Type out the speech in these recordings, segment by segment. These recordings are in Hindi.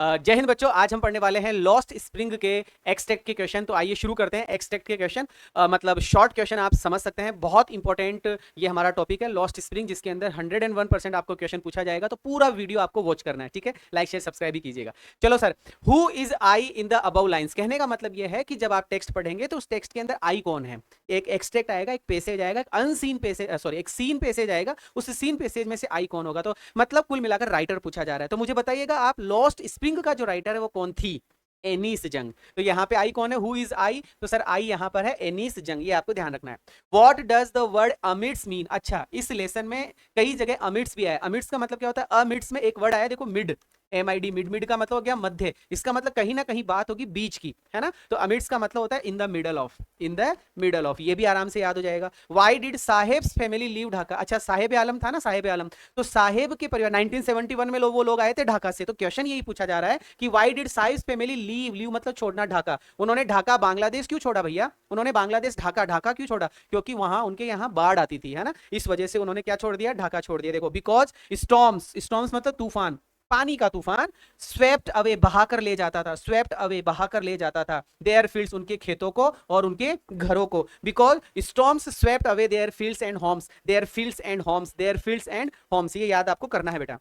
जय हिंद बच्चों, आज हम पढ़ने वाले हैं लॉस्ट स्प्रिंग के एक्सट्रैक्ट के क्वेश्चन। तो आइए शुरू करते हैं एक्सट्रैक्ट के क्वेश्चन। मतलब शॉर्ट क्वेश्चन आप समझ सकते हैं, बहुत इंपॉर्टेंट ये हमारा टॉपिक है लॉस्ट स्प्रिंग, जिसके अंदर 101% आपको क्वेश्चन पूछा जाएगा। तो पूरा वीडियो आपको वॉच करना है, ठीक है। लाइक शेयर सब्सक्राइब भी कीजिएगा। चलो sir, who is I in the above lines, कहने का मतलब ये है कि जब आप टेक्स्ट पढ़ेंगे तो उस टेक्स्ट के अंदर आई कौन है। एक एक्सट्रैक्ट आएगा, एक पैसेज आएगा, एक अनसीन पैसेज, सॉरी एक सीन पैसेज आएगा, उस सीन पैसेज में से आई कौन होगा। तो मतलब कुल मिलाकर राइटर पूछा जा रहा है। तो मुझे बताइएगा आप, लॉस्ट स्प्रिंग का जो राइटर है वो कौन थी। एनीस जंग। तो यहाँ पे आई कौन है, हु इज आई, तो सर आई यहाँ पर है एनीस जंग, ये आपको ध्यान रखना है। What does the word amidst mean. अच्छा, इस लेसन में कई जगह अमिड्स भी आया। अमिड्स का मतलब क्या होता है, अमिड्स में एक वर्ड आया, देखो मिड, MID, मिड। मिड का मतलब हो गया मध्य, इसका मतलब कहीं ना कहीं बात होगी बीच की, है ना। तो अमिड्स का मतलब होता है in the middle of, in the middle of, ये भी आराम से याद हो जाएगा। Why did Saheb's family leave Dhaka. अच्छा, साहेब आलम था ना, साहेब आलम, तो साहेब के परिवार 1971 में वो लोग आए थे ढाका से। तो क्वेश्चन यही पूछा जा रहा है कि why did Saheb's family leave, leave मतलब छोड़ना, ढाका। उन्होंने ढाका बांग्लादेश क्यों छोड़ा भैया, उन्होंने बांग्लादेश ढाका, ढाका क्यों छोड़ा, क्योंकि वहां उनके यहाँ बाढ़ आती थी, है ना। इस वजह से उन्होंने क्या छोड़ दिया, ढाका छोड़ दिया। देखो, बिकॉज स्टॉर्म्स, स्टॉर्म्स मतलब तूफान, पानी का तूफान, स्वेप्ट अवे बहाकर ले जाता था, स्वेप्ट अवे बहाकर ले जाता था देयर फील्ड्स, उनके खेतों को और उनके घरों को। Because storms swept away their fields and homes, their fields and homes, their fields and homes, ये याद आपको करना है बेटा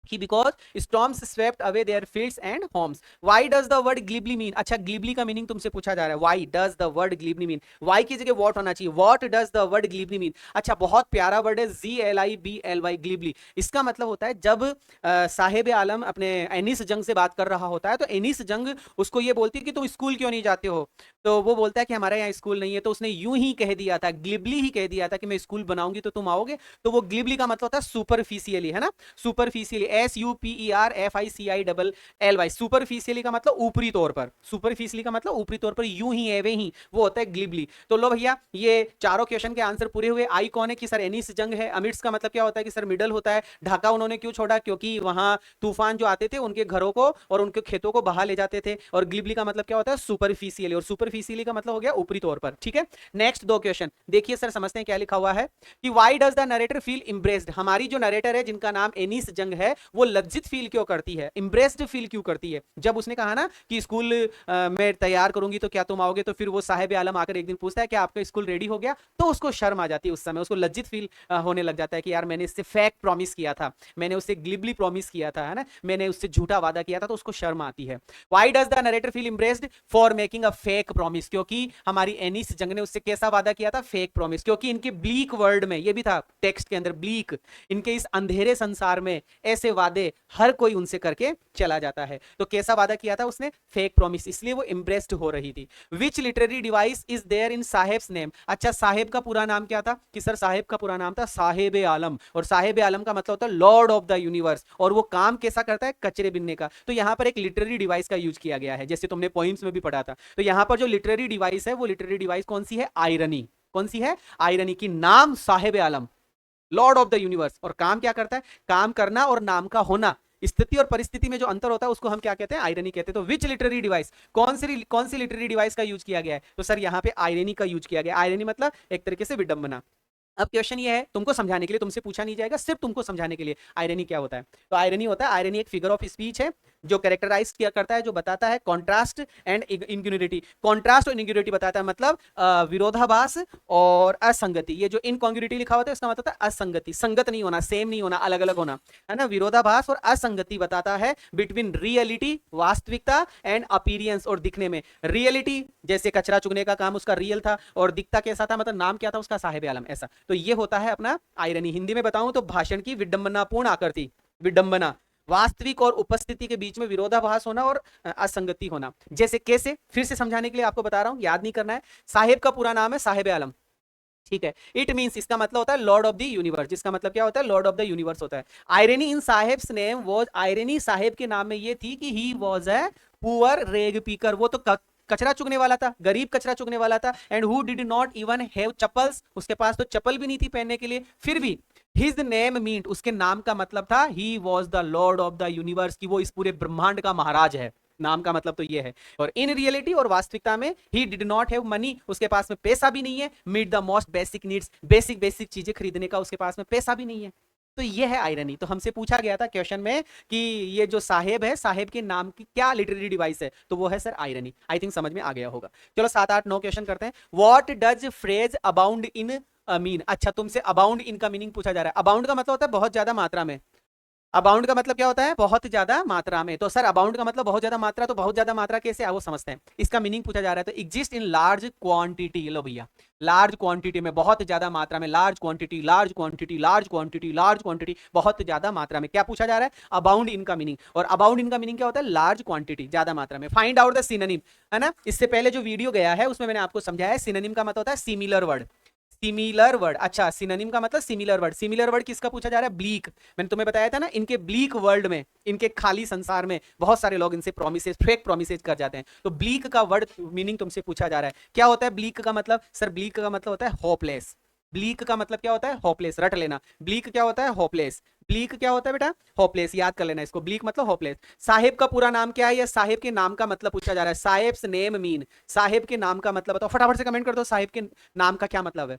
कि because storms swept away their fields and homes. Why does the word glibly mean? अच्छा, glibly का मीनिंग तुमसे पूछा जा रहा है, why does the word glibly mean? why की जगह what होना चाहिए, what does the word glibly mean? अच्छा, बहुत प्यारा वर्ड है GLIBLY, glibly। इसका मतलब होता है जब साहेब आलम अपने एनिस जंग से बात कर रहा होता है, तो एनिस जंग उसको ये बोलती है कि तुम स्कूल क्यों नहीं जाते हो। तो वो बोलता है कि हमारे यहाँ स्कूल नहीं है। तो उसने यूं ही कह दिया था, ग्लिबली ही कह दिया था कि मैं स्कूल बनाऊंगी तो तुम आओगे। तो वो ग्लिबली का मतलब होता है सुपरफिशियली, है ना, सुपरफिशियली, SUPERFICILLY, सुपरफिशियली का मतलब ऊपरी तौर पर, सुपरफिशियली का मतलब ऊपरी तौर पर, यूं ही एवे ही, वो होता है ग्लिबली। तो लो भैया, ये चारों क्वेश्चन के आंसर पूरे हुए। आई कौन है कि सर एनिस जंग है। अमिड्स का मतलब क्या होता है कि सर मिडल होता है। ढाका उन्होंने क्यों छोड़ा, क्योंकि वहां तूफान जो आते थे उनके घरों को और उनके खेतों को बहा ले जाते थे। और ग्लिबली का मतलब क्या होता है, सुपरफिशियली, और सुपरफिशियली का मतलब हो गया ऊपरी तौर पर, ठीक है। नेक्स्ट दो क्वेश्चन देखिए सर, समझते हैं क्या लिखा हुआ है कि why does the narrator feel impressed. हमारी जो नरेटर है जिनका नाम एनिस जंग है, वो लज्जित फील क्यों करती है, इम्प्रेस्ड फील क्यों करती है। जब उसने कहा ना कि स्कूल मैं तैयार करूंगी तो क्या तुम आओगे, तो फिर वो साहेब आलम आकर एक दिन पूछता है कि आपका स्कूल रेडी हो गया, तो उसको शर्म आ जाती है, उस समय उसको लज्जित फील होने लग जाता है कि यार मैंने इससे फेक प्रॉमिस किया था, मैंने उससे ग्लिबली प्रॉमिस किया था, है ना, मैंने उससे झूठा वादा किया था, तो उसको शर्म आती है। Why does the narrator feel impressed, for making a fake promise, क्योंकि हमारी एनिस जंग ने उससे कैसा वादा किया था, फेक प्रॉमिस। क्योंकि इनके ब्लीक वर्ल्ड में, ये भी था टेक्स्ट के अंदर, ब्लीक, इनके इस अंधेरे संसार में ऐसे वादे हर कोई उनसे करके चला जाता है। तो कैसा वादा किया था उसने, फेक प्रॉमिस, इसलिए वो इम्प्रेस्ड हो रही थी। Which literary device is there in Saheb's name. अच्छा, साहेब का पूरा नाम क्या था कि सर साहेब का पूरा नाम था साहेब आलम, और साहेब आलम का मतलब होता है लॉर्ड ऑफ द यूनिवर्स। और वो काम कैसा करता है, कचरे बिनने का। तो यहां पर एक लिटरेरी डिवाइस का यूज किया गया है, जैसे तुमने पॉइंट्स में भी पढ़ा था। तो यहां पर जो लिटरेरी डिवाइस है, वो लिटरेरी डिवाइस कौन सी है, आयरनी। कौन सी है, आयरनी की। नाम साहेब आलम, लॉर्ड ऑफ द यूनिवर्स, और काम क्या करता है, काम करना और नाम का होना, स्थिति और परिस्थिति में जो अंतर होता है उसको हम क्या कहते हैं, आयरनी कहते हैं। तो विच लिटरेरी डिवाइस, कौन सी लिटरेरी डिवाइस का यूज किया गया है, तो सर यहाँ पे आयरनी का यूज किया गया। आयरनी मतलब एक तरीके से विडंबना। अब क्वेश्चन ये है, तुमको समझाने के लिए, तुमसे पूछा नहीं जाएगा, सिर्फ तुमको समझाने के लिए आयरनी क्या होता है। तो आयरनी होता है, आयरनी एक फिगर ऑफ स्पीच है जो कैरेक्टराइज किया करता है, जो बताता है कॉन्ट्रास्ट एंड इनक्यूनिटी। कॉन्ट्रास्ट और इनक्यूनिटी बताता है, मतलब विरोधाभास और असंगति। ये जो इनकॉन्ग्रुइटी लिखा होता है इसका मतलब है असंगति, संगत नहीं होना, सेम नहीं होना, अलग अलग होना, है ना। विरोधाभास और असंगति बताता है बिटवीन रियलिटी, वास्तविकता, एंड अपीरियंस, और दिखने में। रियलिटी जैसे कचरा चुगने का काम उसका रियल था, और दिखता कैसा था, मतलब नाम क्या था उसका, साहेब आलम, ऐसा। तो ये होता है अपना आयरनी। हिंदी में बताऊं तो भाषण की विडंबनापूर्ण आकृति, विडंबना, वास्तविक और उपस्थिति के बीच में विरोधाभास होना और असंगति होना। जैसे कैसे, फिर से समझाने के लिए आपको बता रहा हूं, याद नहीं करना है। साहेब का पूरा नाम है साहेब आलम, ठीक है। इट मींस, इसका मतलब होता है लॉर्ड ऑफ द यूनिवर्स, जिसका मतलब क्या होता है, लॉर्ड ऑफ द यूनिवर्स होता है। Irony in Saheb's name was, irony Saheb के नाम में ये थी कि ही वाज अ पुअर रेग पीकर, वो तो कचरा चुगने वाला था, गरीब कचरा चुगने वाला था। And who did not even have chappals, उसके पास तो चप्पल भी नहीं थी पहनने के लिए। फिर भी हिज नेम मींट, उसके नाम का मतलब था he was the Lord of the universe, की वो इस पूरे ब्रह्मांड का महाराज है। नाम का मतलब तो ये है। और इन रियलिटी, और वास्तविकता में, he did not have money, उसके पास में पैसा भी नहीं है। Meet the most basic needs, basic basic चीजें खरीदने का उसके पास में पैसा भी नहीं है। तो ये है आयरनी। तो हमसे पूछा गया था क्वेश्चन में कि ये जो साहेब है, साहेब के नाम की क्या लिटरेरी डिवाइस है, तो वो है सर आयरनी। आई थिंक समझ में आ गया होगा। चलो 7 8 9 क्वेश्चन करते हैं। What does phrase abound in mean. अच्छा, तुमसे अबाउंड इन का मीनिंग पूछा जा रहा है। अबाउंड का मतलब होता है बहुत ज्यादा मात्रा में। अबाउंड का मतलब क्या होता है? बहुत ज्यादा मात्रा में। तो सर अबाउंड का मतलब बहुत ज्यादा मात्रा, तो बहुत ज्यादा मात्रा कैसे है वो समझते हैं। इसका मीनिंग पूछा जा रहा है। तो एग्जिस्ट इन लार्ज क्वांटिटी। लो भैया, लार्ज क्वांटिटी में, बहुत ज्यादा मात्रा में, large quantity, large quantity, large quantity, large quantity, बहुत ज्यादा मात्रा में। क्या पूछा जा रहा है? अबाउंड इन का मीनिंग। और अबाउंड इन का मीनिंग क्या होता है? लार्ज क्वांटिटी, ज्यादा मात्रा में। फाइंड आउट द सिनोनिम, है ना। इससे पहले जो वीडियो गया है उसमें मैंने आपको समझाया है सिनोनिम का मतलब होता है सिमिलर वर्ड। सिमिलर वर्ड, अच्छा सिनोनिम का मतलब सिमिलर वर्ड। सिमिलर वर्ड किसका पूछा जा रहा है? ब्लीक। मैंने तुम्हें बताया था ना, इनके ब्लीक वर्ल्ड में, इनके खाली संसार में बहुत सारे लोग इनसे प्रोमिसेस, फेक प्रोमिसेस कर जाते हैं। तो ब्लीक का वर्ड मीनिंग तुमसे पूछा जा रहा है। क्या होता है ब्लीक का मतलब? सर ब्लीक का मतलब होता है होपलेस। ब्लीक का मतलब क्या होता है? होपलेस। रट लेना, ब्लीक क्या होता है? होपलेस। ब्लीक क्या होता है बेटा? होपलेस। याद कर लेना इसको, ब्लीक मतलब होपलेस। साहेब का पूरा नाम क्या है? या साहेब के नाम का मतलब पूछा जा रहा है। Saheb's name mean. साहेब के नाम का मतलब बताओ, फटाफट से कमेंट कर दो, साहेब के नाम का क्या मतलब है?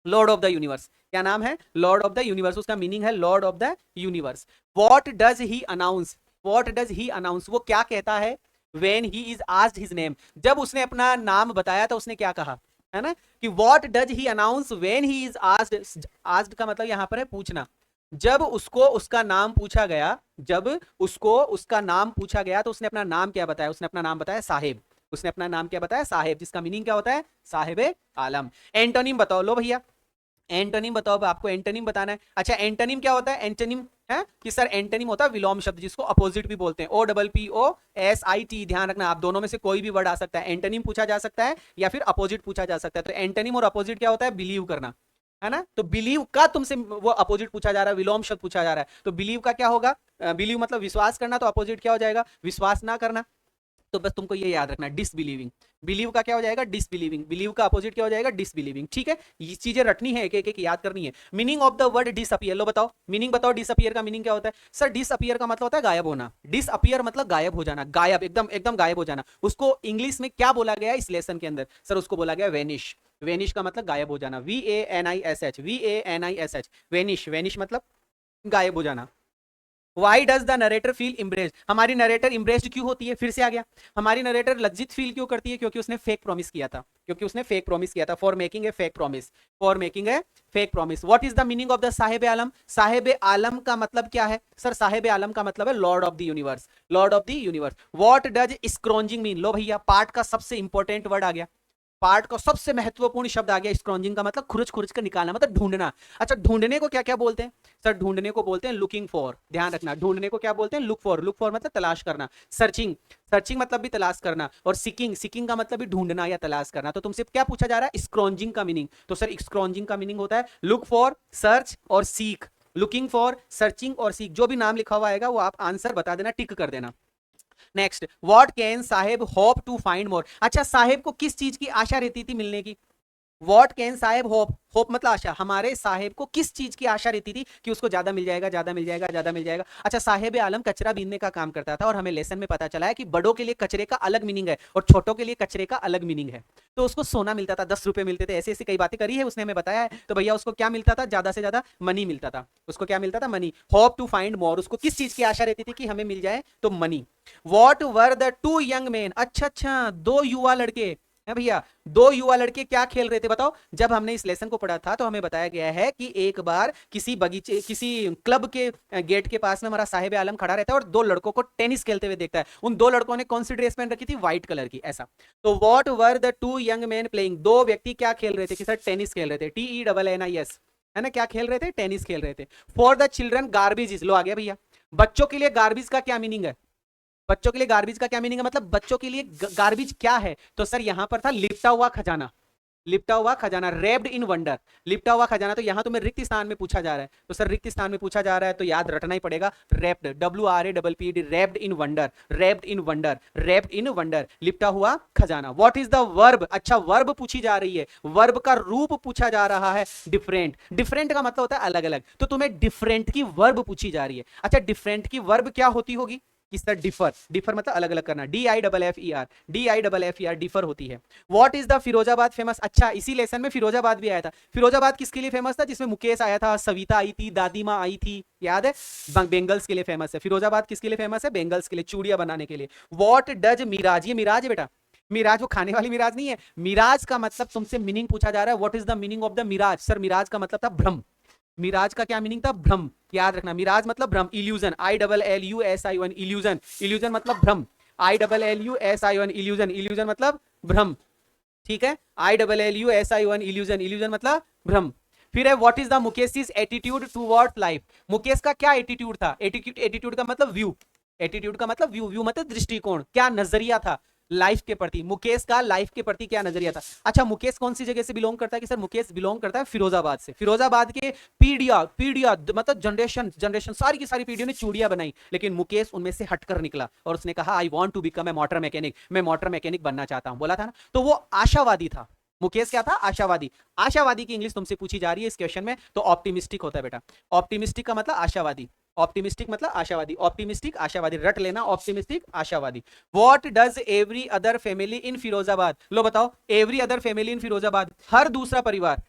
Lord of the universe. क्या नाम है? Lord of the universe. उसका मीनिंग है lord of the universe. What does he announce. What does he announce, वो क्या कहता है? When he is asked his name, जब उसने अपना नाम बताया तो उसने क्या कहा, है ना। कि what does he announce when he is asked. Asked का मतलब यहां पर है पूछना। जब उसको उसका नाम पूछा गया, जब उसको उसका नाम पूछा गया तो उसने अपना नाम क्या बताया? उसने अपना नाम बताया साहेब। उसने अपना नाम क्या बताया? साहेब, जिसका मीनिंग क्या होता है? साहेब आलम। एंटोनिम बताओ। लो भैया, एंटोनिम बताओ। आपको एंटोनिम बताना है। अच्छा, एंटोनिम क्या होता है? एंटोनिम है कि सर एंटोनिम होता है विलोम शब्द, जिसको अपोजिट भी बोलते हैं। OPPOSIT। ध्यान रखना, आप दोनों में से कोई भी वर्ड आ सकता है। एंटोनिम पूछा जा सकता है या फिर अपोजिट पूछा जा सकता है। तो एंटोनिम और अपोजिट क्या होता है? बिलीव करना, है ना। तो बिलीव का तुमसे वो अपोजिट पूछा जा रहा है, विलोम शब्द पूछा जा रहा है। तो बिलीव का क्या होगा? बिलीव मतलब विश्वास करना, तो अपोजिट क्या हो जाएगा? विश्वास ना करना। तो बस तुमको ये याद रखना, डिसबिलीविंग। बिलीव का क्या हो जाएगा? डिसबिलीविंग। बिलीव का अपोजिट क्या हो जाएगा? डिसबिलीविंग। ठीक है, ये चीजें रटनी है, एक एक एक याद करनी है। Meaning of the word disappear. लो बताओ, मीनिंग बताओ। डिसअपियर का मीनिंग क्या होता है? सर डिसअपियर का मतलब होता है गायब होना। डिसअपियर मतलब गायब हो जाना, गायब, एकदम एकदम गायब हो जाना। उसको इंग्लिश में क्या बोला गया इस लेसन के अंदर? सर उसको बोला गया वेनिश। वेनिश का मतलब गायब हो जाना। VANISH, VANISH, vanish. वेनिश मतलब गायब हो जाना। Why does the narrator feel इम्ब्रेस्ड। हमारी नरेटर इम्ब्रेस्ड क्यों होती है? फिर से आ गया। हमारी नरेटर लज्जित फील क्यों करती है? क्योंकि उसने फेक प्रॉमिस किया था। क्योंकि उसने फेक प्रॉमिस किया था। For making a fake promise. For making a fake promise. What is the meaning of the Saheb Alam. Saheb Alam का मतलब क्या है? सर साहेब आलम का मतलब है lord of the universe. Lord of the universe. What does scrounging mean. लो भैया, पार्ट का सबसे इंपॉर्टेंट वर्ड आ गया। पार्ट का सबसे महत्वपूर्ण शब्द आ गया। स्क्रॉन्जिंग का मतलब खुरच खुरच कर निकालना, मतलब ढूंढना। अच्छा, ढूंढने को क्या क्या बोलते हैं? सर ढूंढने को बोलते हैं लुकिंग फॉर। ध्यान रखना, ढूंढने को क्या बोलते हैं? Look for. लुक फॉर मतलब तलाश करना। सर्चिंग, सर्चिंग मतलब भी तलाश करना। और सिकिंग, सिकिंग का मतलब भी ढूंढना या तलाश करना। तो तुमसे क्या पूछा जा रहा है? स्क्रॉन्जिंग का मीनिंग। तो सर स्क्रॉन्जिंग का मीनिंग होता है लुक फॉर, सर्च और सीक। लुकिंग फॉर, सर्चिंग और सीक, जो भी नाम लिखा हुआ आएगा वो आप आंसर बता देना, टिक कर देना। Next, what can Saheb hope to find more. अच्छा, साहेब को किस चीज की आशा रहती थी मिलने की? What can Saheb hope. Hope मतलब आशा। हमारे साहेब को किस चीज की आशा रहती थी? कि उसको ज्यादा मिल जाएगा, ज्यादा मिल जाएगा, ज्यादा मिल जाएगा। अच्छा, साहेब आलम कचरा बीनने का काम करता था और हमें लेसन में पता चला है कि बड़ों के लिए कचरे का अलग मीनिंग है और छोटों के लिए कचरे का अलग मीनिंग है। तो उसको सोना मिलता था, 10 रुपए मिलते थे, ऐसी ऐसी कई बातें करी है उसने, हमें बताया है। तो भैया उसको क्या मिलता था? ज्यादा से ज्यादा मनी मिलता था। उसको क्या मिलता था? Money. Hope to find more, उसको किस चीज की आशा रहती थी? कि हमें मिल जाए तो money. What were the two young man. अच्छा अच्छा, दो युवा लड़के है भैया। दो युवा लड़के क्या खेल रहे थे बताओ? जब हमने इस लेसन को पढ़ा था तो हमें बताया गया है कि एक बार किसी बगीचे, किसी क्लब के गेट के पास में हमारा साहिब आलम खड़ा रहता है और दो लड़कों को टेनिस खेलते हुए देखता है। उन दो लड़कों ने कौन सी ड्रेस पहन रखी थी? व्हाइट कलर की। ऐसा। तो what were the two young man playing. दो व्यक्ति क्या खेल रहे थे? कि सर टेनिस खेल रहे थे। TENNIS, है ना। क्या खेल रहे थे? टेनिस खेल रहे थे। For the children garbage is. लो आ गया भैया। बच्चों के लिए गार्बेज का क्या मीनिंग है? बच्चों के लिए गार्बेज का क्या मीनिंग है? मतलब बच्चों के लिए गार्बेज क्या है? तो सर यहां पर था लिपटा हुआ खजाना। लिपटा हुआ खजाना, रेप्ड इन वंडर। लिपटा हुआ खजाना। तो यहां तुम्हें रिक्त स्थान में पूछा जा रहा है। तो सर रिक्त स्थान में पूछा जा रहा है तो याद रटना ही पड़ेगा। रेप्ड, WRAPPED, रेप्ड इन वंडर, रेप्ड इन वंडर, रेप्ड इन वंडर, लिपटा हुआ खजाना। What is the verb. अच्छा, वर्ब पूछी जा रही है। वर्ब का रूप पूछा जा रहा है डिफरेंट। डिफरेंट का मतलब होता है अलग अलग। तो तुम्हें डिफरेंट की वर्ब पूछी जा रही है। अच्छा, डिफरेंट की वर्ब क्या होती होगी? कि सर डिफर, डिफर मतलब अलग अलग करना, DIFFER, DIFFER डिफर होती है। What is the Firozabad famous? अच्छा, इसी लेसन में फिरोजाबाद भी आया था। फिरोजाबाद किसके लिए फेमस था? जिसमें मुकेश आया था, सविता आई थी, दादी माँ आई थी, याद है? बेंगल्स के लिए फेमस है। फिरोजाबाद किसके लिए फेमस है? बेंगल्स के लिए, चूड़ियां बनाने के लिए। व्हाट डज मिराज, ये मिराज है बेटा, मिराज वो खाने वाली मिराज नहीं है। मिराज का मतलब तुमसे मीनिंग पूछा जा रहा है, what is the meaning of the mirage? Sir mirage का मतलब था भ्रम। मिराज का क्या मीनिंग था? भ्रम। याद रखना, मिराज मतलब भ्रम, इल्यूजन, ILLUSION, इल्यूजन, इल्यूजन मतलब भ्रम, ILLUSION, इल्यूजन, इल्यूजन मतलब भ्रम, ठीक है? ILLUSION, इल्यूजन, इल्यूजन मतलब भ्रम। फिर है what is the Mukesh attitude towards life? Mukesh का क्या एटीट्यूड था? एटीट्यूड, एटीट्यूड का मतलब व्यू, एटीट्यूड का मतलब व्यू, व्यू मतलब दृष्टिकोण, क्या नजरिया था लाइफ के प्रति। मुकेश का लाइफ के प्रति क्या नजरिया था? अच्छा, मुकेश कौन सी जगह से बिलोंग करता है? कि सर मुकेश बिलोंग करता है फिरोजाबाद से। फिरोजाबाद के पीढ़ियां पीढ़ियां मतलब जनरेशन जनरेशन सारी की सारी पीढ़ियों ने चूड़ियां बनाई, लेकिन मुकेश उनमें से हटकर निकला और उसने कहा I want to become a motor mechanic, मैं मोटर मैकेनिक बनना चाहता हूं, बोला था ना। तो वो आशावादी था। मुकेश क्या था? आशावादी। आशावादी की इंग्लिश तुमसे पूछी जा रही है इस क्वेश्चन में, तो ऑप्टिमिस्टिक होता है बेटा। ऑप्टिमिस्टिक का मतलब आशावादी, ऑप्टिमिस्टिक मतलब आशावादी, ऑप्टिमिस्टिक आशावादी, रट लेना, ऑप्टिमिस्टिक आशावादी। What does every other family in Firozabad? लो बताओ, every other family in Firozabad, हर दूसरा परिवार,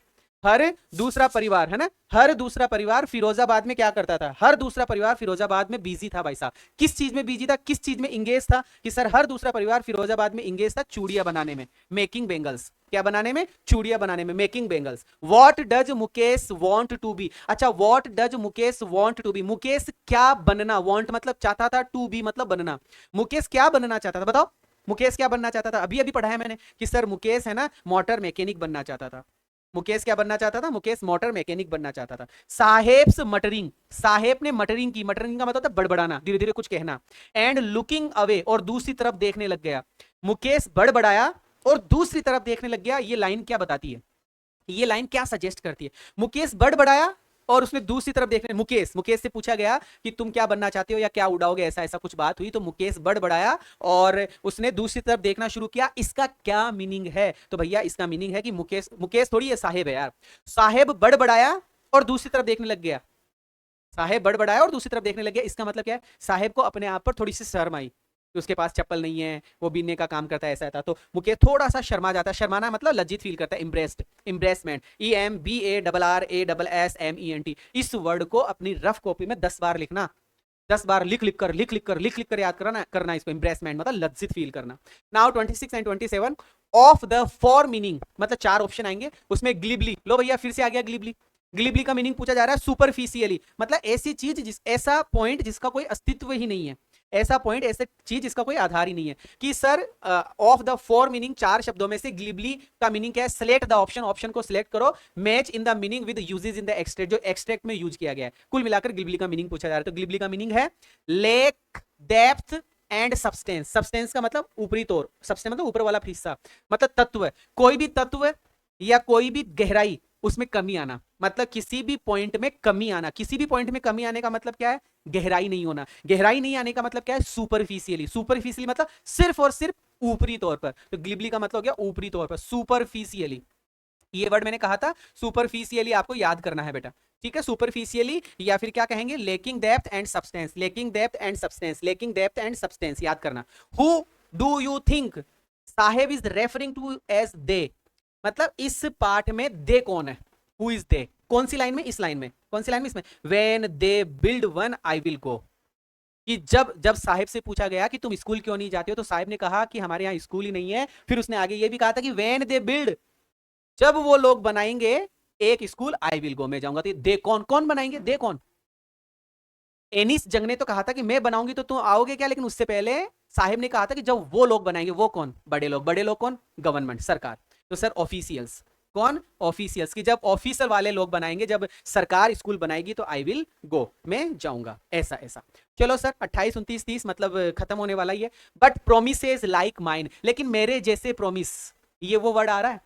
हर दूसरा परिवार है ना, हर दूसरा परिवार फिरोजाबाद में क्या करता था? हर दूसरा परिवार फिरोजाबाद में बिजी था भाई साहब। किस चीज में बिजी था? किस चीज में इंगेज था? कि सर हर दूसरा परिवार फिरोजाबाद में इंगेज था चूड़ियां बनाने में, मेकिंग बेंगल्स। क्या बनाने में? चूड़ियां बनाने में, making bangles. What does Mukesh want to be? अच्छा, what does Mukesh want to be? Mukesh क्या बनना? वांट मतलब चाहता था, टू बी मतलब बनना। मुकेश क्या बनना चाहता था? बताओ, मुकेश क्या बनना चाहता था? अभी अभी पढ़ा है मैंने कि सर मुकेश है ना मोटर मैकेनिक बनना चाहता था। मुकेश क्या बनना चाहता था? मुकेश मोटर मैकेनिक बनना चाहता था। साहेब्स मटरिंग, साहेब ने मटरिंग की, मटरिंग का मतलब था बड़बड़ाना, धीरे धीरे कुछ कहना। एंड लुकिंग अवे, और दूसरी तरफ देखने लग गया। मुकेश बड़बड़ाया और दूसरी तरफ देखने लग गया। ये लाइन क्या बताती है? ये लाइन क्या सजेस्ट करती है? मुकेश बड़बड़ाया और उसने दूसरी तरफ देखने, मुकेश, मुकेश से पूछा गया कि तुम क्या बनना चाहते हो या क्या उड़ाओगे, ऐसा ऐसा कुछ बात हुई, तो मुकेश बड़बड़ाया और उसने दूसरी तरफ देखना शुरू किया। इसका क्या मीनिंग है? तो भैया इसका मीनिंग है कि मुकेश, मुकेश थोड़ी है, साहेब है यार। साहेब बड़बड़ाया और दूसरी तरफ देखने लग गया। साहेब बड़बड़ाया और दूसरी तरफ देखने लग गया, इसका मतलब क्या है? साहेब को अपने आप पर थोड़ी सी शर्म आई कि उसके पास चप्पल नहीं है, वो बीनने का काम करता है, ऐसा था। तो मुकेश थोड़ा सा शर्मा जाता है। शर्माना मतलब लज्जित फील करता है, इम्प्रेस्ड, इम्प्रेसमेंट, EMBARRASSENT। इस वर्ड को अपनी रफ कॉपी में 10 बार लिखना, 10 बार लिख लिख कर याद करना इसको। इम्प्रेसमेंट मतलब लज्जित फील करना। Now 26 and 27 of the for meaning, मतलब 4 ऑप्शन आएंगे उसमें। ग्लिबली, लो भैया फिर से आ गया ग्लिबली। ग्लिबली का मीनिंग पूछा जा रहा है सुपरफिशियली, मतलब ऐसी चीज ऐसा पॉइंट जिसका कोई अस्तित्व ही नहीं है, ऐसा पॉइंट, ऐसे चीज जिसका कोई आधार ही नहीं है। कि sir of the four meaning, 4 शब्दों में से ग्लिबली का मीनिंग क्या है? सिलेक्ट द ऑप्शन, ऑप्शन को सिलेक्ट करो। Match in the meaning with uses in the extract, जो एक्सट्रैक्ट में यूज किया गया है। कुल मिलाकर ग्लिबली का मीनिंग पूछा जा रहा है। तो ग्लिबली का मीनिंग है lake, depth and substance. Substance का मतलब ऊपरी तौर, सब्सटेंस मतलब ऊपर वाला हिस्सा, मतलब तत्व। कोई भी तत्व या कोई भी गहराई, उसमें कमी आना, मतलब किसी भी पॉइंट में कमी आना। किसी भी पॉइंट में कमी आने का मतलब क्या है? गहराई नहीं होना। गहराई नहीं आने का मतलब क्या है? सुपरफिशियली। सुपरफिशियली मतलब सिर्फ और सिर्फ ऊपरी तौर पर। तो ग्लिबली का मतलब हो गया ऊपरी तौर पर, सुपरफिशियली। ये वर्ड मैंने कहा था सुपरफिशियली, आपको याद करना है बेटा, ठीक है? सुपरफिशियली, या फिर क्या कहेंगे? Lacking depth and substance, lacking depth and substance, lacking depth and substance, याद करना। Who do you think Saheb is referring to as they? मतलब इस पार्ट में दे कौन है? Who is they? कौन सी लाइन में? इस लाइन में। कौन सी लाइन में? इसमें। When they build one I will go. कि जब जब साहिब से पूछा गया कि तुम स्कूल क्यों नहीं जाते हो, तो साहिब ने कहा कि हमारे यहाँ स्कूल ही नहीं है। फिर उसने आगे ये भी कहा था कि व्हेन दे बिल्ड, जब वो लोग बनाएंगे एक स्कूल, आई विल गो, मैं जाऊंगा। तो दे कौन? कौन बनाएंगे? दे कौन? एनिस जंग ने तो कहा था कि मैं बनाऊंगी तो तुम आओगे क्या, लेकिन उससे पहले साहिब ने कहा था कि जब वो लोग बनाएंगे। वो कौन? बड़े लोग। बड़े लोग कौन? गवर्नमेंट, सरकार। तो सर ऑफिशियल्स। कौन? ऑफिशियल्स। की जब ऑफिसर वाले लोग बनाएंगे, जब सरकार स्कूल बनाएगी, तो आई विल गो, मैं जाऊंगा, ऐसा ऐसा। चलो सर 28, 29, 30 मतलब खत्म होने वाला ही है। बट प्रोमिसेस लाइक माइन, लेकिन मेरे जैसे प्रोमिस, ये वो वर्ड आ रहा है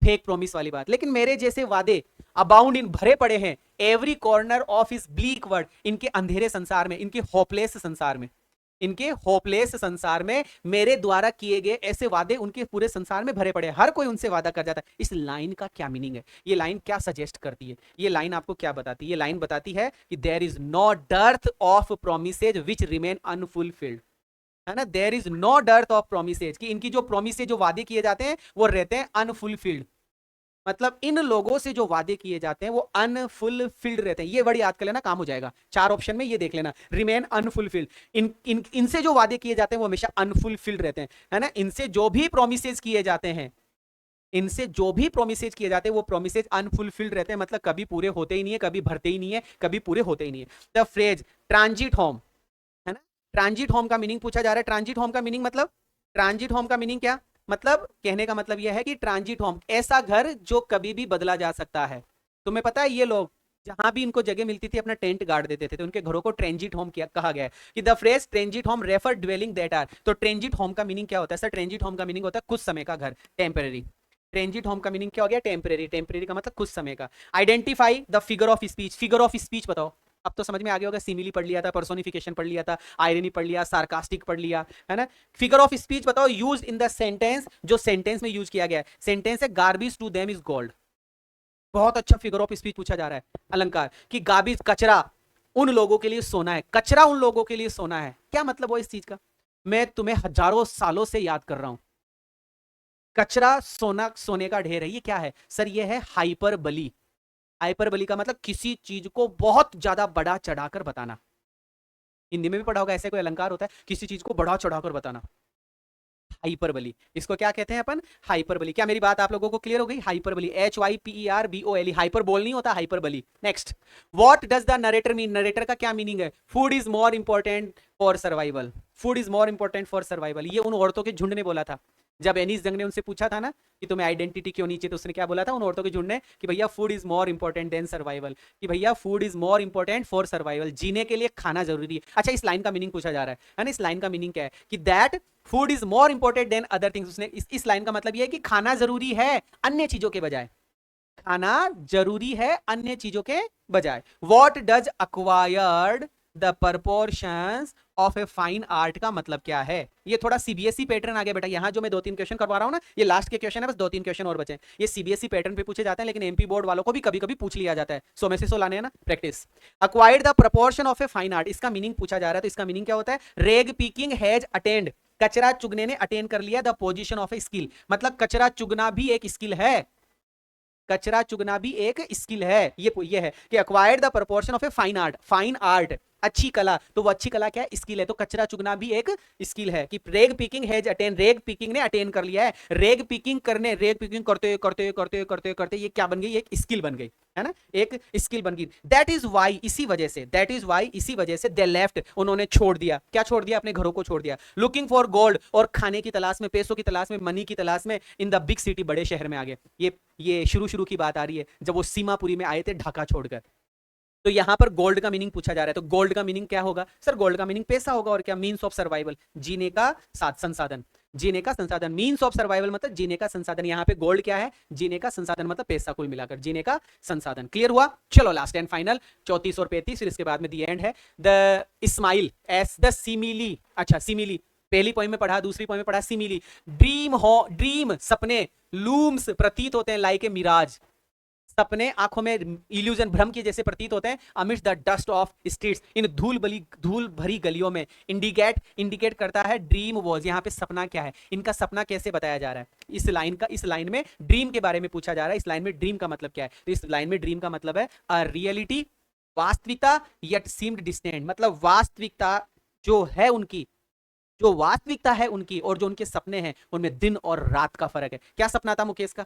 फेक प्रोमिस वाली बात। लेकिन मेरे जैसे वादे अबाउंड इन, भरे पड़े हैं, एवरी कॉर्नर ऑफ इस ब्लीक वर्ल्ड, इनके अंधेरे संसार में, इनके होपलेस संसार में, इनके होपलेस संसार में मेरे द्वारा किए गए ऐसे वादे उनके पूरे संसार में भरे पड़े, हर कोई उनसे वादा कर जाता है। इस लाइन का क्या मीनिंग है, ये लाइन क्या सजेस्ट करती है, ये लाइन आपको क्या बताती है? ये लाइन बताती है कि there is no dearth of promises which remain unfulfilled, है ना। There is no dearth of promises, कि इनकी जो प्रोमिसेज, जो वादे किए जाते हैं वो रहते हैं अनफुलफिल्ड। मतलब इन लोगों से जो वादे किए जाते हैं वो अनफुलफिल्ड रहते हैं। ये वर्ड याद कर लेना, काम हो जाएगा। 4 ऑप्शन में ये देख लेना, रिमेन अनफुलफिल्ड। इनसे जो वादे किए जाते हैं वो हमेशा अनफुलफिल्ड रहते हैं, है ना। इनसे जो भी प्रोमिसेज किए जाते हैं, इनसे जो भी प्रोमिसेज किए जाते हैं वो प्रोमिसेज अनफुलफिल्ड रहते हैं, मतलब कभी पूरे होते ही नहीं है, कभी भरते ही नहीं है, कभी पूरे होते ही नहीं है। द फ्रेज ट्रांजिट होम, है ना, ट्रांजिट होम का मीनिंग पूछा जा रहा है। ट्रांजिट होम का मीनिंग मतलब, ट्रांजिट होम का मीनिंग क्या मतलब, कहने का मतलब यह है कि ट्रांजिट होम ऐसा घर जो कभी भी बदला जा सकता है। तुम्हें पता है ये लोग जहां भी इनको जगह मिलती थी अपना टेंट गाड़ देते थे, तो उनके घरों को ट्रेंजिट होम कहा गया है। कि the phrase transit home refer dwelling that are, तो ट्रेंजिट होम का मीनिंग क्या होता है सर? ट्रेंजिट होम का मीनिंग होता है कुछ समय का घर, टेम्परेरी। ट्रेंजिट होम का मीनिंग क्या हो गया? टेम्परेरी। टेम्परेरी का मतलब कुछ समय का। Identify the figure of speech, figure of speech बताओ। अब तो समझ में आ गया होगा, सिमिली पढ़ लिया था, पर्सोनिफिकेशन पढ़ लिया था, आयरनी पढ़ लिया, सार्कास्टिक पढ़ लिया, है ना। फिगर ऑफ स्पीच बताओ, यूज इन द सेंटेंस, जो सेंटेंस में यूज किया गया है। सेंटेंस है garbage to them is gold. बहुत अच्छा फिगर ऑफ स्पीच पूछा जा रहा है, अलंकार कि गार्बेज कचरा उन लोगों के लिए सोना है, कचरा उन लोगों के लिए सोना है। क्या मतलब हो इस चीज का? मैं तुम्हें हजारों सालों से याद कर रहा हूं। कचरा सोना, सोने का ढेर है, ये क्या है सर? ये है हाइपरबली। हाइपरबली का मतलब किसी चीज को बहुत ज्यादा बड़ा चढ़ाकर बताना। हिंदी में भी पढ़ा होगा, ऐसे कोई अलंकार होता है किसी चीज को बड़ा चढ़ाकर बताना, हाइपरबली। इसको क्या कहते हैं अपन? हाइपरबली। क्या मेरी बात आप लोगों को क्लियर हो गई? हाइपरबली, HYPERBOLE, हाइपरबोल नहीं होता, hyperbole. Next, what does the narrator mean, narrator का क्या मीनिंग है? Food is more important for survival, food is more important for survival. ये उन औरतों के झुंड ने बोला था जब एनीस जंग ने उनसे पूछा था ना कि तुम्हें आइडेंटिटी क्यों नहीं चाहिए, तो उसने क्या बोला था उन औरतों के झुंड ने? कि भैया food is more important than survival, कि भैया food is more important for survival, जीने के लिए खाना जरूरी है। अच्छा, इस लाइन का मीनिंग पूछा जा रहा है ना। इस लाइन का मीनिंग क्या है? कि that food is more important than other things. उसने इस लाइन का मतलब यह है कि खाना जरूरी है अन्य चीजों के बजाय, खाना जरूरी है अन्य चीजों के बजाय। What does acquired the proportions of a fine art का मतलब क्या है? ये थोड़ा सीबीएसई पैटर्न आ गया बेटा। यहां जो मैं 2-3 क्वेश्चन करवा रहा हूं ना, ये लास्ट के क्वेश्चन है, बस 2-3 क्वेश्चन और बचे। ये सीबीएसई पैटर्न पे पूछे जाते हैं, लेकिन एमपी बोर्ड वालों को भी कभी कभी पूछ लिया जाता है। 100 में से 100 लाने हैं ना, practice. Acquired the proportion of a fine art, इसका मीनिंग पूछा जा रहा है, तो इसका मीनिंग क्या होता है? रेग पिकिंग हैज अटेंड, कचरा चुगने ने अटेन कर लिया the position of a skill, मतलब कचरा चुगना भी एक स्किल है। कचरा चुगना भी एक स्किल है। ये है कि acquired the proportion of a fine art, fine art अच्छी कला, तो वो अच्छी कला क्या है? स्किल है। तो कचरा चुगना भी एक स्किल है। कि रेग पिकिंग हैज अटेन, रेग पिकिंग ने अटेन कर लिया है। रेग पिकिंग करने, रेग पिकिंग करते करते करते करते करते ये क्या बन गई? एक स्किल बन गई, है ना, एक स्किल बन गई। दैट इज वाई, इसी वजह से, दैट इज वाई, इसी वजह से दे लेफ्ट, उन्होंने छोड़ दिया। क्या छोड़ दिया? अपने घरों को छोड़ दिया। लुकिंग फॉर गोल्ड, और खाने की तलाश में, पैसों की तलाश में, मनी की तलाश में, इन द बिग सिटी, बड़े शहर में आ गए। ये शुरू की बात आ रही है जब वो सीमापुरी में आए थे ढाका छोड़कर। तो यहां पर गोल्ड का मीनिंग पूछा जा रहा है, तो गोल्ड का मीनिंग क्या होगा सर? गोल्ड का मीनिंग पैसा होगा, और क्या? मीन्स ऑफ सर्वाइवल, जीने का संसाधन, जीने का संसाधन। मीन्स ऑफ सर्वाइवल मतलब जीने का संसाधन। यहां पे गोल्ड क्या है? जीने का संसाधन, मतलब पैसा, कुल मिलाकर जीने का संसाधन। क्लियर हुआ? चलो लास्ट एंड फाइनल 34 और 35, फिर इसके बाद में दी एंड है। The smile S the simile, अच्छा सिमिली पहली पोइम में पढ़ा, दूसरी पोइम में पढ़ा सिमिली। ड्रीम सपने, लूम्स प्रतीत होते हैं, लाइक ए मिराज, सपने आंखों में इल्यूजन, भ्रम के जैसे प्रतीत होते हैं। Amid the dust of streets, इन धूल भरी गलियों में। इंडिकेट करता है ड्रीम वॉज, यहाँ पे सपना क्या है, इनका सपना कैसे बताया जा रहा है? इस लाइन में ड्रीम के बारे में पूछा जा रहा है। इस लाइन में ड्रीम का मतलब क्या है? तो इस लाइन में ड्रीम का मतलब है अ रियलिटी, वास्तविकता, येट सीम्ड डिस्टेंट, मतलब वास्तविकता जो है उनकी, जो वास्तविकता है उनकी और जो उनके सपने हैं उनमें दिन और रात का फर्क है। क्या सपना था मुकेश का?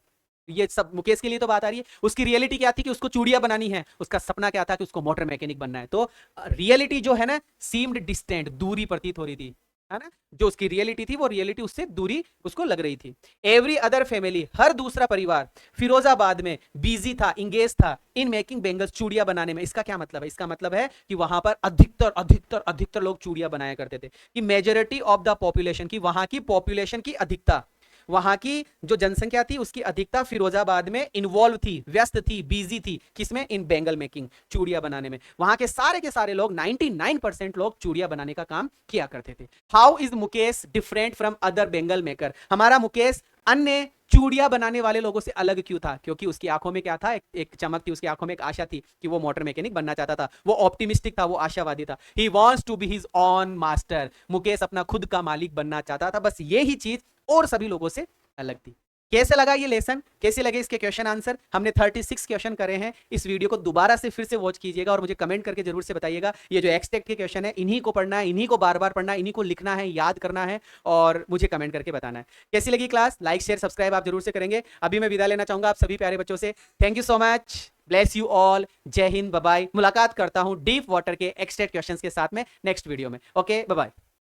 ये सब मुकेश के लिए तो बात आ रही है। उसकी रियलिटी क्या थी? कि उसको चूड़ियां बनानी है। उसका सपना क्या था? कि उसको मोटर मैकेनिक बनना है। तो रियलिटी जो है ना, सीम्ड डिस्टेंट, दूरी प्रतीत हो रही थी, है ना। जो उसकी रियलिटी थी वो रियलिटी उससे दूरी उसको लग रही थी। एवरी अदर फैमिली, हर दूसरा परिवार फिरोजाबाद में बिजी था, इंगेज था इन मेकिंग बेंगल्स, चूड़ियां बनाने में। इसका क्या मतलब है? इसका मतलब है कि वहां पर अधिकतर लोग चूड़ियां बनाया करते थे। कि मेजॉरिटी ऑफ द पॉपुलेशन, की वहां की पॉपुलेशन की अधिकता, वहां की जो जनसंख्या थी उसकी अधिकता फिरोजाबाद में इन्वॉल्व थी, व्यस्त थी, बिजी थी, किसमें? इन बेंगल मेकिंग, चूड़ियां बनाने में। वहां के सारे लोग 99% लोग चूड़ियां बनाने का काम किया करते थे। How is Mukesh different from other Bengal maker? हमारा मुकेश अन्य चूड़ियां बनाने वाले लोगों से अलग क्यों था? क्योंकि उसकी आंखों में क्या था? एक चमक थी, उसकी आंखों में एक आशा थी कि वो मोटर मैकेनिक बनना चाहता था, वो ऑप्टिमिस्टिक था, वो आशावादी था। He wants to be his own master. Mukesh अपना खुद का मालिक बनना चाहता था, बस ये ही चीज और सभी लोगों से अलग थी। कैसे लगा ये लेसन? कैसे लगे इसके क्वेश्चन आंसर? हमने 36 क्वेश्चन करे हैं। इस वीडियो को दोबारा से फिर से वॉच कीजिएगा और मुझे कमेंट करके जरूर से बताइएगा। ये जो एक्सटेक्ट के क्वेश्चन है, इन्हीं को पढ़ना है, इन्हीं को बार बार पढ़ना है, इन्हीं को लिखना है, याद करना है और मुझे कमेंट करके बताना है। कैसी लगी क्लास? लाइक शेयर सब्सक्राइब आप जरूर से करेंगे। अभी मैं विदा लेना चाहूंगा आप सभी प्यारे बच्चों से। Thank you so much, bless you all, जय हिंद, बाय बाय। मुलाकात करता हूं डीप वाटर के एक्सटेक्ट क्वेश्चंस के साथ में नेक्स्ट वीडियो में। Okay, bye bye.